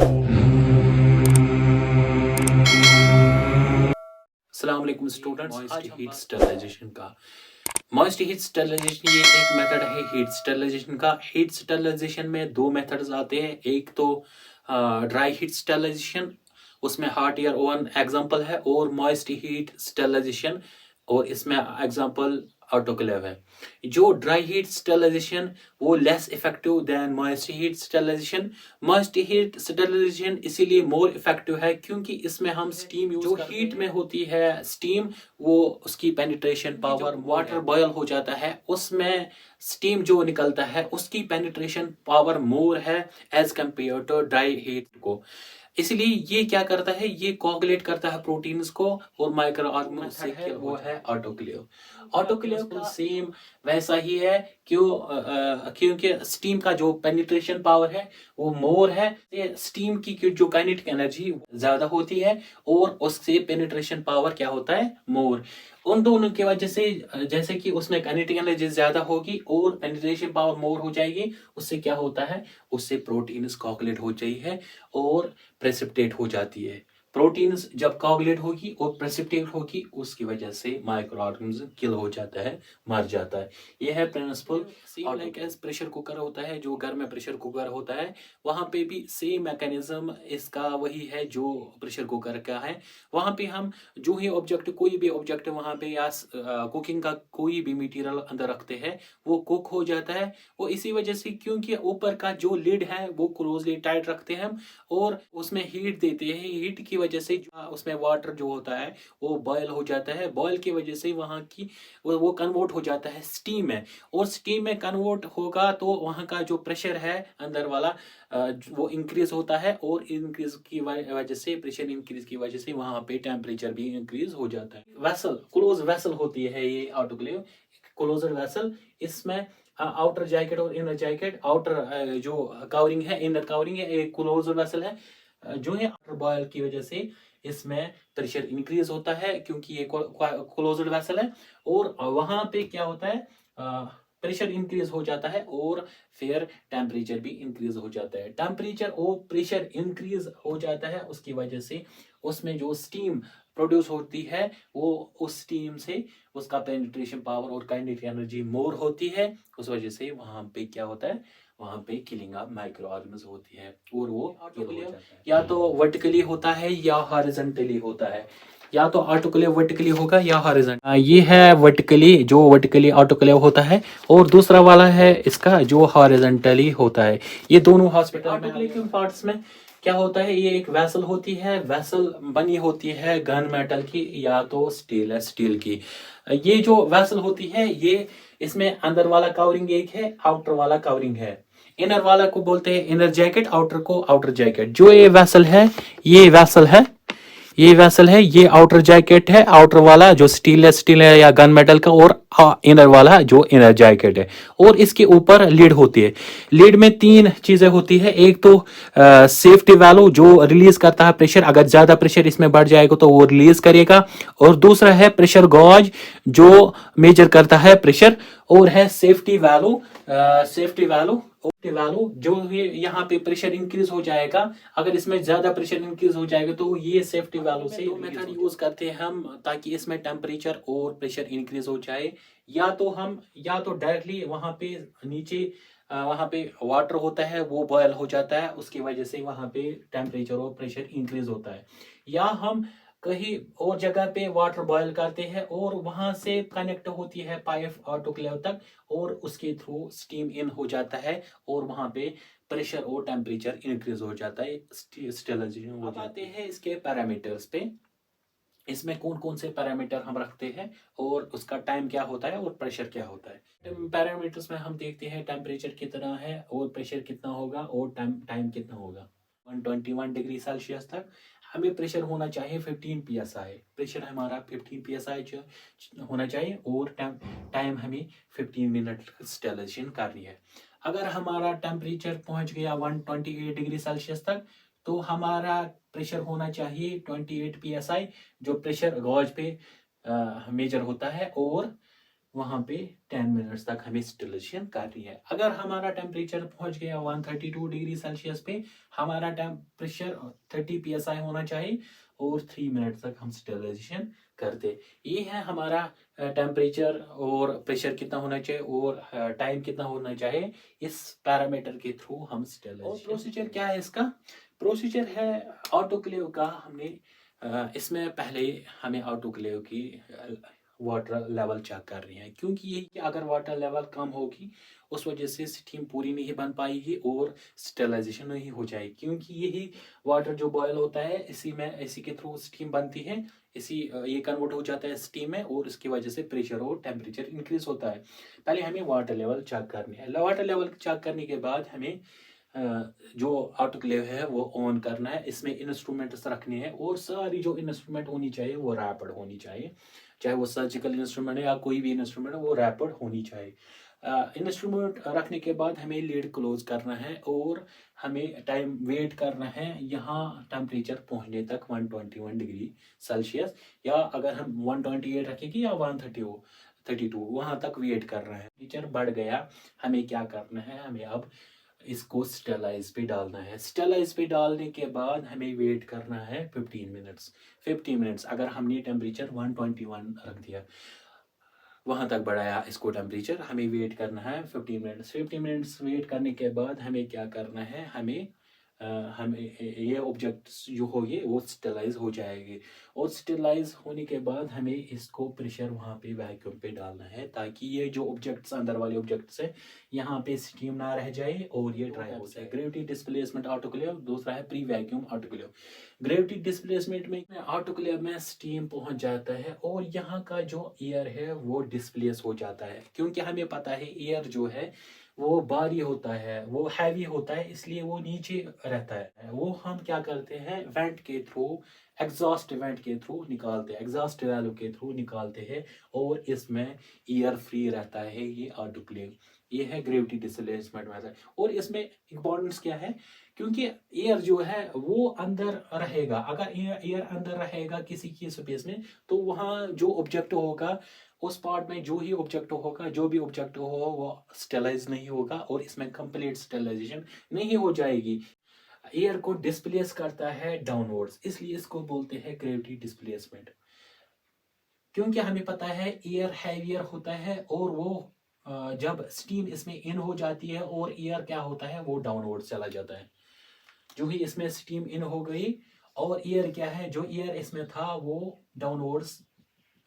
अस्सलाम वालेकुम स्टूडेंट्स। आज हीट स्टेरिलाइजेशन का मॉइस्ट हीट स्टेरिलाइजेशन ये एक मेथड है हीट स्टेरिलाइजेशन का। हीट स्टेरिलाइजेशन में दो मेथड्स आते हैं। एक तो ड्राई हीट स्टेरिलाइजेशन, उसमें हॉट एयर ओवन एग्जांपल है, और मॉइस्ट हीट स्टेरिलाइजेशन, और इसमें एग्जांपल ऑटोक्लेव है। जो ड्राई हीट स्टेरिलाइजेशन वो less effective than moist heat sterilization. Moist heat sterilization इसीलिए मोर इफेक्टिव है क्योंकि इसमें हम स्टीम यूज करते हैं। हीट में होती है स्टीम, वो उसकी पेनिट्रेशन पावर, वाटर बॉयल हो जाता है उसमें स्टीम जो निकलता है उसकी पेनिट्रेशन पावर मोर है as compare to dry heat को। इसलिए ये क्या करता है, ये कोगुलेट करता है प्रोटीन्स को और माइक्रो ऑर्गेनिज्म से है, वो है ऑटोक्लेव। ऑटोक्लेव का सेम वैसा ही है क्योंकि स्टीम का जो पेनिट्रेशन पावर है वो मोर है। स्टीम की जो काइनेटिक एनर्जी ज्यादा होती है और उससे पेनिट्रेशन पावर क्या होता है, मोर। उन दोनों की वजह से जैसे कि उसमें काइनेटिक एनर्जी ज्यादा होगी और पेनिट्रेशन पावर मोर हो जाएगी, उससे क्या होता है, उससे प्रोटीन्स कोगुलेट हो जाती है और प्रेसिपिटेट हो जाती है। प्रोटीन्स जब कोगुलेट होगी और प्रेसिपिटेट होगी उसकी वजह से माइक्रो ऑर्गेनिज्म किल हो जाता है, मर जाता है। यह है principle. Same like as pressure cooker होता है, जो घर में प्रेशर कुकर होता है वहां पे भी सेम मैकेनिज्म इसका वही है जो प्रेशर कुकर का है। वहां पे हम जो ही ऑब्जेक्ट, कोई भी ऑब्जेक्ट वहां पे या कुकिंग का कोई भी मटेरियल अंदर रखते हैं वो कुक हो जाता है। वो इसी वजह से क्योंकि ऊपर का जो लिड है वो क्लोजली टाइट रखते हैं हम और उसमें हीट देते हैं। हीट की वजह से उसमें वाटर जो होता है वो बॉयल हो जाता है। बॉयल की वजह से वहाँ की वो कन्वर्ट हो जाता है स्टीम में, और स्टीम में कन्वर्ट होगा तो वहाँ का जो प्रेशर है अंदर वाला वो इंक्रीज होता है, और इंक्रीज की वजह से, प्रेशर इंक्रीज की वजह से वहाँ पे टेम्परेचर भी इंक्रीज हो जाता है। वेसल, क्लोज वेसल होती है ये ऑटोक्लेव, क्लोज्ड वेसल। इसमें आउटर जैकेट और इनर जैकेट, आउटर जो कवरिंग है, इनर कवरिंग है, एक क्लोज वेसल है। जो है आफ्टर बॉयल की वजह से इसमें प्रेशर इंक्रीज होता है क्योंकि ये क्लोज्ड वेसल है, और वहां पे क्या होता है, प्रेशर इंक्रीज हो जाता है और फिर टेम्परेचर भी इंक्रीज हो जाता है। टेम्परेचर और प्रेशर इंक्रीज हो जाता है उसकी वजह से उसमें जो स्टीम प्रोड्यूस होती है वो उस स्टीम से उसका पेनिट्रेशन पावर और काइनेटिक एनर्जी मोर होती है। उस वजह से वहां पे क्या होता है, वहां पे किलिंग ऑफ माइक्रो ऑर्गेनिज्म होती है और वो ऑटोक्लेव या तो वर्टिकली होता है या हॉरिजॉन्टली होता है। या तो ऑटोक्लेव वर्टिकली होगा या हॉरिजॉन्टल। ये है वर्टिकली, जो वर्टिकली ऑटोक्लेव होता है, और दूसरा वाला है इसका जो हॉरिजॉन्टली होता है। ये दोनों हॉस्पिटल ऑटोक्लेव पार्ट्स में क्या होता है, ये एक वेसल होती है। वेसल बनी होती है गन मेटल की या तो स्टेनलेस स्टील की। ये जो वेसल होती है ये, इसमें अंदर वाला कवरिंग एक है, आउटर वाला कवरिंग है। इनर वाला को बोलते हैं इनर जैकेट, आउटर को आउटर जैकेट। जो ये वेसल है, ये वेसल है, ये वेसल है, ये आउटर जैकेट है। आउटर वाला जो स्टील है या गन मेटल का, और इनर वाला जो इनर जैकेट है, और इसके ऊपर लीड होती है। लीड में तीन चीजें होती है। एक तो सेफ्टी वैल्यू जो रिलीज करता है प्रेशर, अगर ज्यादा प्रेशर इसमें बढ़ जाएगा तो वो रिलीज करेगा। और दूसरा है प्रेशर गॉज जो मेजर करता है प्रेशर। और है सेफ्टी वैल्यू, सेफ्टी वैल्यू जो यहाँ पे प्रेशर इंक्रीज हो जाएगा, अगर इसमें ज्यादा प्रेशर इंक्रीज हो जाएगा तो ये सेफ्टी वैल्यू से मेथड यूज करते हैं हम ताकि इसमें टेम्परेचर और प्रेशर इंक्रीज हो जाए। या तो डायरेक्टली वहां पे नीचे वहां पे वाटर होता है वो बॉयल हो जाता है, उसकी वजह से वहां पे टेम्परेचर और प्रेशर इंक्रीज होता है। या हम कहीं और जगह पे वाटर बॉयल करते हैं और वहां से कनेक्ट होती है पाइप ऑटोक्लेव तक, और उसके थ्रू स्टीम इन हो जाता है और वहां पे प्रेशर और टेम्परेचर इंक्रीज हो जाता है, स्टेरिलाइजेशन हो जाते हैं। इसके पैरामीटर्स पे, इसमें कौन कौन से पैरामीटर हम रखते हैं और उसका टाइम क्या होता है और प्रेशर क्या होता है। पैरामीटर्स में हम देखते हैं टेम्परेचर कितना है और प्रेशर कितना होगा और टाइम कितना होगा। 121 डिग्री सेल्सियस तक हमें प्रेशर होना चाहिए 15 psi। प्रेशर हमारा 15 psi होना चाहिए और टाइम हमें 15 मिनट स्टेरिलाइजेशन करनी है। अगर हमारा टेम्परेचर पहुंच गया 128 डिग्री सेल्सियस तक तो हमारा प्रेशर होना चाहिए 28 psi, जो प्रेशर गॉज पे मेजर होता है, और वहाँ पे 10 मिनट्स तक हमें स्टिलेशन करनी है। अगर हमारा टेम्परेचर पहुँच गया 132 डिग्री सेल्सियस पे, हमारा टेम्परेचर 30 psi होना चाहिए और 3 मिनट तक हम स्टिलाइजेशन करते। ये है हमारा टेम्परेचर और प्रेशर कितना होना चाहिए और टाइम कितना होना चाहिए, इस पैरामीटर के थ्रू हम स्टिलाइजेशन। और प्रोसीजर क्या है इसका? प्रोसीजर है ऑटोक्लेव का। हमने इसमें पहले हमें ऑटोक्लेव की वाटर लेवल चेक कर रही है, क्योंकि ये कि अगर वाटर लेवल कम होगी उस वजह से स्टीम पूरी नहीं बन पाएगी और स्टेलाइजेशन नहीं हो जाएगी, क्योंकि यही वाटर जो बॉयल होता है इसी के थ्रू स्टीम बनती है। ये कन्वर्ट हो जाता है स्टीम में और इसकी वजह से प्रेशर और टेम्परेचर इंक्रीज होता है। पहले हमें वाटर लेवल चेक करनी है। वाटर लेवल चेक करने के बाद हमें जो ऑटोक्लेव है वो ऑन करना है। इसमें इंस्ट्रूमेंट्स रखने हैं और सारी जो इंस्ट्रूमेंट होनी चाहिए वो रैपिड होनी चाहिए, चाहे वो सर्जिकल इंस्ट्रूमेंट है या कोई भी इंस्ट्रूमेंट है, वो रैपिड होनी चाहिए। इंस्ट्रूमेंट रखने के बाद हमें लीड क्लोज करना है और हमें टाइम वेट करना है यहाँ टेम्परेचर पहुँचने तक 121 डिग्री सेल्सियस, या अगर हम 128 रखेंगे या 132 वहाँ तक वेट करना है। टेम्परेचर बढ़ गया, हमें क्या करना है, हमें अब इसको स्टेलाइज पे डालना है। स्टेलाइज पे डालने के बाद हमें वेट करना है 15 मिनट्स। अगर हमने टेम्परेचर 121 रख दिया, वहाँ तक बढ़ाया इसको टेम्परेचर, हमें वेट करना है 15 मिनट्स। 15 मिनट्स वेट करने के बाद हमें क्या करना है, हमें ये ऑब्जेक्ट्स जो होंगे वो स्टेलाइज हो जाएंगे और स्टेलाइज होने के बाद हमें इसको प्रेशर वहाँ पे वैक्यूम पे डालना है, ताकि ये जो ऑब्जेक्ट्स अंदर वाले ऑब्जेक्ट्स है यहाँ पे स्टीम ना रह जाए और ये ड्राई हो जाए। ग्रेविटी डिस्प्लेसमेंट ऑटोक्लेव, दूसरा है pre vacuum autoclave. Gravity displacement में ऑटोक्लेव में स्टीम पहुंच जाता है और यहाँ का जो एयर है वो डिस्प्लेस हो जाता है, क्योंकि हमें पता है एयर जो है वो भारी होता है, वो हैवी होता है, इसलिए वो नीचे रहता है। वो हम क्या करते हैं, वेंट के थ्रू, एग्जॉस्ट वेंट के थ्रू निकालते हैं, एग्जॉस्ट वैल्यू के थ्रू निकालते हैं और इसमें एयर फ्री रहता है। ये ऑटोक्लेव, ये है ग्रेविटी डिस्प्लेसमेंट मेथड। और इसमें इंपॉर्टेंस क्या है, क्योंकि एयर जो है वो अंदर रहेगा। अगर एयर अंदर रहेगा किसी की स्पेस में, तो वहाँ जो ऑब्जेक्ट होगा उस पार्ट में जो भी ऑब्जेक्ट हो वो स्टेलाइज नहीं होगा और इसमें कंप्लीट स्टेलाइजेशन नहीं हो जाएगी। एयर को डिस्प्लेस करता है डाउनवर्ड्स, इसलिए इसको बोलते हैं ग्रेविटी डिस्प्लेसमेंट। क्योंकि हमें पता है एयर हैवियर होता है और वो जब स्टीम इसमें इन हो जाती है और एयर क्या होता है, वो डाउनवर्ड चला जाता है। जो ही इसमें स्टीम इन हो गई और एयर क्या है, जो एयर इसमें था वो डाउनवर्ड्स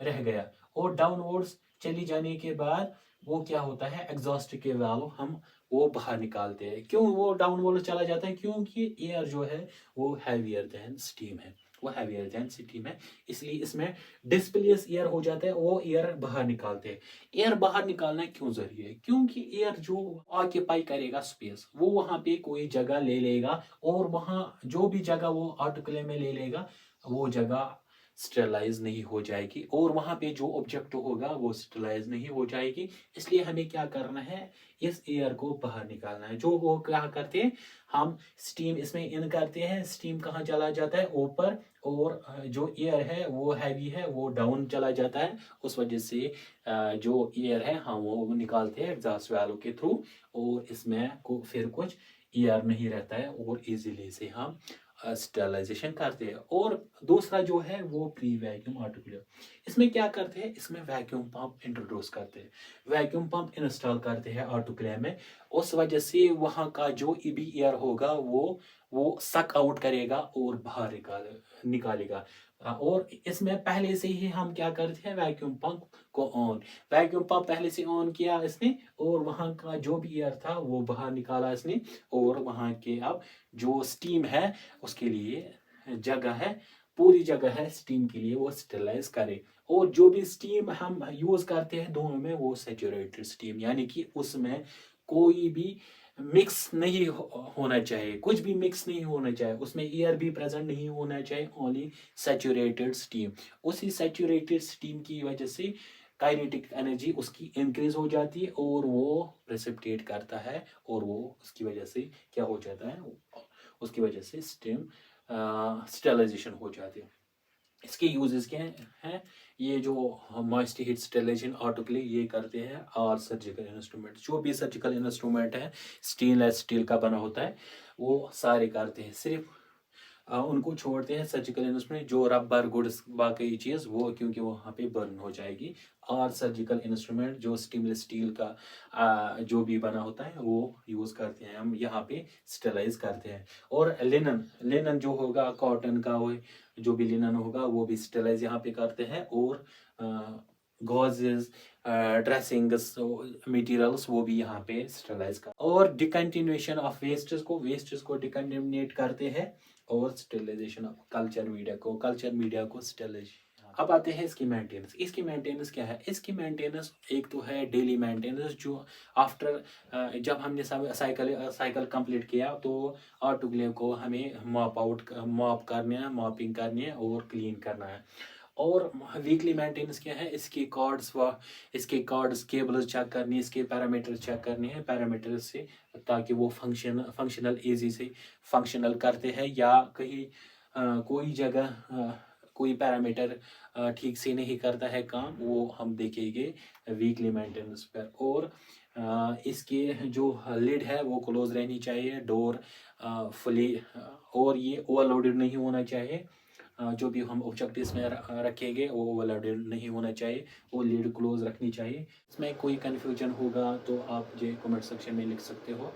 रह गया और डाउनवर्ड्स चली जाने के बाद वो क्या होता है, एग्जॉस्ट के वाल्व हम वो बाहर निकालते हैं। क्यों वो डाउनवर्ड चला जाता है, क्योंकि एयर जो है वो हैवियर देन स्टीम है, वो हैवियर देन स्टीम है, इसलिए इसमें डिस्प्लेस एयर हो जाता है, वो एयर बाहर निकालते हैं। एयर बाहर निकालना क्यों जरूरी है, क्योंकि एयर जो ऑक्यूपाई करेगा स्पेस, वो वहां पे कोई जगह ले लेगा और वहां जो भी जगह वो ऑटोक्लेव में ले लेगा वो जगह स्टेलाइज नहीं हो जाएगी और वहां पे जो ऑब्जेक्ट होगा वो स्टेलाइज नहीं हो जाएगी। इसलिए हमें क्या करना है, इस एयर को बाहर निकालना है। जो वो क्या करते हैं, हम स्टीम इसमें इन करते हैं, स्टीम कहाँ चला जाता है, ऊपर, और जो एयर है वो हैवी है वो डाउन चला जाता है। उस वजह से जो एयर है हम वो निकालते हैं एग्जॉस्ट वाल्व के थ्रू और इसमें को फिर कुछ एयर नहीं रहता है और इजीली से हम स्टेलाइजेशन करते हैं। और दूसरा जो है वो प्री वैक्यूम ऑटोक्लेव। इसमें क्या करते हैं, इसमें वैक्यूम पंप इंट्रोड्यूस करते हैं, वैक्यूम पंप इंस्टॉल करते हैं ऑटोक्लेव में। उस वजह से वहाँ का जो भी एयर होगा वो सक आउट करेगा और बाहर निकालेगा। और इसमें पहले से ही हम क्या करते हैं, वैक्यूम पंप को ऑन, वैक्यूम पंप पहले से ऑन किया इसने और वहाँ का जो भी एयर था वो बाहर निकाला इसने और वहाँ के अब जो स्टीम है उसके लिए जगह है, पूरी जगह है स्टीम के लिए, वो स्टेलाइज करे। और जो भी स्टीम हम यूज करते हैं दोनों में वो सैचुरेटेड स्टीम, यानी कि उसमें कोई भी मिक्स नहीं होना चाहिए, कुछ भी मिक्स नहीं होना चाहिए, उसमें एयर भी प्रेजेंट नहीं होना चाहिए, ओनली सैचुरेटेड स्टीम। उसी सैचुरेटेड स्टीम की वजह से काइनेटिक एनर्जी उसकी इंक्रीज हो जाती है और वो प्रेसिपिटेट करता है और वो उसकी वजह से क्या हो जाता है, उसकी वजह से स्टीम स्टेलाइजेशन हो जाती है। इसके यूजेस क्या हैं? ये जो मॉइस्ट हीट स्टेरिलाइजेशन ऑटोक्लेव ये करते हैं और सर्जिकल इंस्ट्रूमेंट, जो भी सर्जिकल इंस्ट्रूमेंट है स्टील का बना होता है, वो सारे करते हैं। सिर्फ उनको छोड़ते हैं सर्जिकल इंस्ट्रूमेंट, जो रबर गुड्स बाकी चीज़ वो, क्योंकि वो वहाँ पे बर्न हो जाएगी। और सर्जिकल इंस्ट्रूमेंट जो स्टेनलेस स्टील का जो भी बना होता है वो यूज़ करते हैं, हम यहाँ पे स्टेलाइज करते हैं। और लिनन लिनन जो होगा कॉटन का, वो जो भी लिनन होगा वो भी स्टेलाइज यहाँ पे करते हैं। और गॉजेज, ड्रेसिंग्स, मटेरियल्स वो भी यहाँ पे स्टेलाइज कर, और डिकंटिन्यूएशन ऑफ वेस्टेज को डिकंटिन्यूट करते हैं। और स्टेरिलाइजेशन ऑफ कल्चर मीडिया को स्टेरिलाइजेशन। अब आते हैं इसकी मेंटेनेंस क्या है? इसकी मेंटेनेंस एक तो है डेली मेंटेनेंस, जो आफ्टर जब हमने साइकिल कंप्लीट किया तो ऑटोक्लेव को हमें मॉप करना है, मॉपिंग करनी है और क्लीन करना है। और वीकली मेंटेनेंस क्या है? इसके कॉर्ड्स केबल्स चेक करनी है, इसके पैरामीटर चेक करने हैं पैरामीटर से, ताकि वो फंक्शनल इजी से फंक्शनल करते हैं, या कहीं कोई जगह कोई पैरामीटर ठीक से नहीं करता है काम, वो हम देखेंगे वीकली मेंटेनेंस पर। और इसके जो लिड है वो क्लोज रहनी चाहिए, डोर फुली, और ये ओवरलोडेड नहीं होना चाहिए। जो भी हम ऑब्जेक्टिव्स में रखेंगे वो ओवरलोडेड नहीं होना चाहिए, वो लीड क्लोज रखनी चाहिए। इसमें कोई कन्फ्यूजन होगा तो आप मुझे कमेंट सेक्शन में लिख सकते हो।